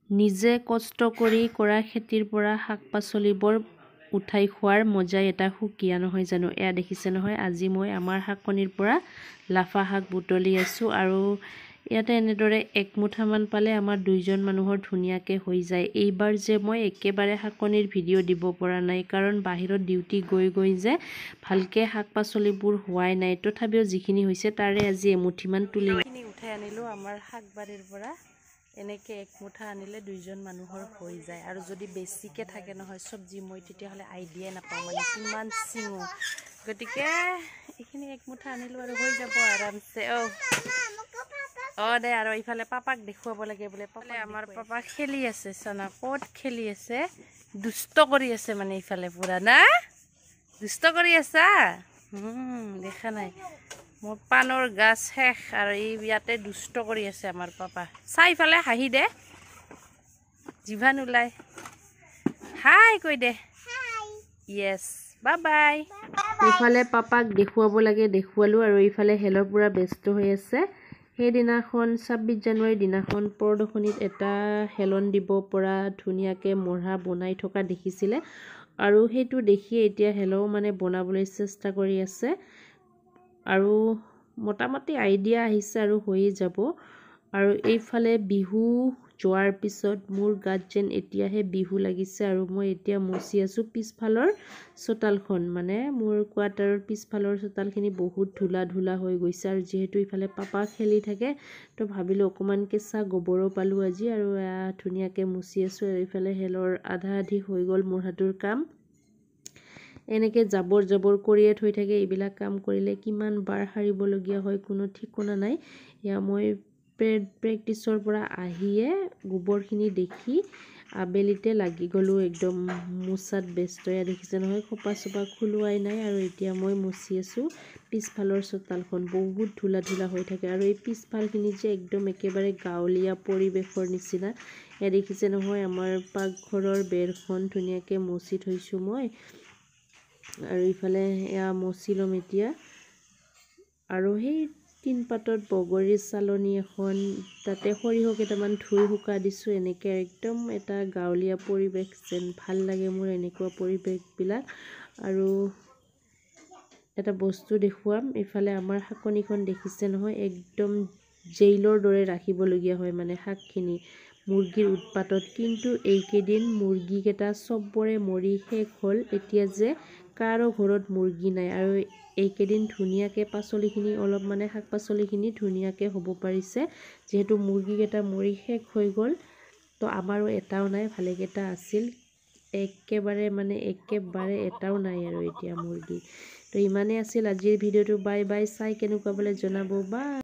নিজে কষ্ট কৰি কৰা খেতিৰ পৰা শাক পাচলিবোৰ উঠাই খোৱাৰ মজাই এটা সুকীয়া নহয় জানো। এয়া দেখিছে নহয়, আজি মই আমাৰ শাকনিৰ পৰা লাফা শাক বুটলি আছোঁ আৰু ইয়াতে এনেদৰে এক মুঠামান পালে আমাৰ দুইজন মানুহৰ ধুনীয়াকৈ হৈ যায়। এইবাৰ যে মই একেবাৰে শাকনিৰ ভিডিঅ' দিব পৰা নাই, কাৰণ বাহিৰত ডিউটি গৈ যে ভালকৈ শাক পাচলিবোৰ হোৱাই নাই। তথাপিও যিখিনি হৈছে তাৰে আজি এমুঠিমান তুলি উঠাই আনিলোঁ আমাৰ শাকবাৰীৰ পৰা। এনেকৈ এক মুঠা আনিলে দুইজন মানুহৰ হৈ যায়, আৰু যদি বেছিকৈ থাকে নহয় চব্জি, মই তেতিয়াহ'লে আইডিয়াই নাপাওঁ মানে কিমান চিঙো। গতিকে এইখিনি এক মুঠা আনিলোঁ আৰু হৈ যাব আৰামছে। দে আৰু ইফালে পাপাক দেখুৱাব লাগে বোলে। পাপালে আমাৰ পাপা খেলি আছে, চানা ক'ত খেলি আছে, দুষ্ট কৰি আছে মানে ইফালে পুৰা না, দুষ্ট কৰি আছা। দেখা নাই মোৰ পাণৰ গাছ শেষ আৰু এই ইয়াতে দুষ্ট কৰি আছে আমাৰ পাপা। চাইফালে হাঁহি দে, জিভা নোলাই, হাই কৈ দে, য়েছ বাই বাই। এইফালে পাপাক দেখুৱাব লাগে, দেখুৱালোঁ, আৰু এইফালে হেলৰ পুৰা ব্যস্ত হৈ আছে। সেইদিনাখন 26 জানুৱাৰীৰ দিনাখন প্ৰদৰ্শনীত এটা হেলন দিব পৰা ধুনীয়াকৈ মূঢ়া বনাই থকা দেখিছিলে, আৰু সেইটো দেখিয়ে এতিয়া হেলও মানে বনাবলৈ চেষ্টা কৰি আছে, আৰু মোটামুটি আইডিয়া আহিছে আৰু হৈয়ে যাব। আৰু এইফালে বিহু যোৱাৰ পিছত মোৰ গাত যেন এতিয়াহে বিহু লাগিছে, আৰু মই এতিয়া মচি আছোঁ পিছফালৰ চোতালখন। মানে মোৰ কোৱাৰ্টাৰৰ পিছফালৰ চোতালখিনি বহুত ধূলা হৈ গৈছে, আৰু যিহেতু ইফালে পাপা খেলি থাকে তো ভাবিলোঁ অকণমান কেঁচা গোবৰো পালোঁ আজি, আৰু ধুনীয়াকৈ মুচি আছোঁ। আৰু এইফালে হেলৰ আধা আধি হৈ গ'ল মূঢ়াটোৰ কাম। এনেকৈ জাবৰ কৰিয়ে থৈ থাকে, এইবিলাক কাম কৰিলে কিমান বাৰ সাৰিবলগীয়া হয় কোনো ঠিকনা নাই। এয়া মই প্ৰেক্টিছৰ পৰা আহিয়ে গোবৰখিনি দেখি আবেলিতে লাগি গ'লোঁ একদম মোচাত ব্যস্ত। এয়া দেখিছে নহয়, খোপা চোপা খোলোৱাই নাই, আৰু এতিয়া মই মুচি আছোঁ পিছফালৰ চোতালখন। বহুত ধূলা হৈ থাকে, আৰু এই পিছফালখিনি যে একদম একেবাৰে গাঁৱলীয়া পৰিৱেশৰ নিচিনা। এয়া দেখিছে নহয়, আমাৰ পাকঘৰৰ বেৰখন ধুনীয়াকৈ মচি থৈছোঁ মই, আৰু ইফালে এয়া মচি ল'ম এতিয়া। আৰু সেই টিনপাতত বগৰীৰ চালনী এখন, তাতে সৰিয়হ কেইটামান ধুই শুকাই দিছোঁ। এনেকৈ একদম এটা গাঁৱলীয়া পৰিৱেশ যেন ভাল লাগে মোৰ এনেকুৱা পৰিৱেশবিলাক। আৰু এটা বস্তু দেখুৱাম, এইফালে আমাৰ শাকনিখন দেখিছে নহয়, একদম জেইলৰ দৰে ৰাখিবলগীয়া হয় মানে শাকখিনি মুৰ্গীৰ উৎপাতত। কিন্তু এইকেইদিন মুৰ্গীকেইটা চবৰে মৰি শেষ হ'ল, এতিয়া যে কাৰো ঘৰত মুৰ্গী নাই, আৰু এইকেইদিন ধুনীয়াকৈ পাচলিখিনি অলপ মানে শাক পাচলিখিনি ধুনীয়াকৈ হ'ব পাৰিছে, যিহেতু মুৰ্গীকেইটা মৰি শেষ হৈ গ'ল। তো আমাৰো এটাও নাই, ভালেকেইটা আছিল, একেবাৰে এটাও নাই আৰু এতিয়া মুৰ্গী। তো ইমানেই আছিল আজিৰ ভিডিঅ'টো। বাই বাই, চাই কেনেকুৱা বোলে জনাব, বাই।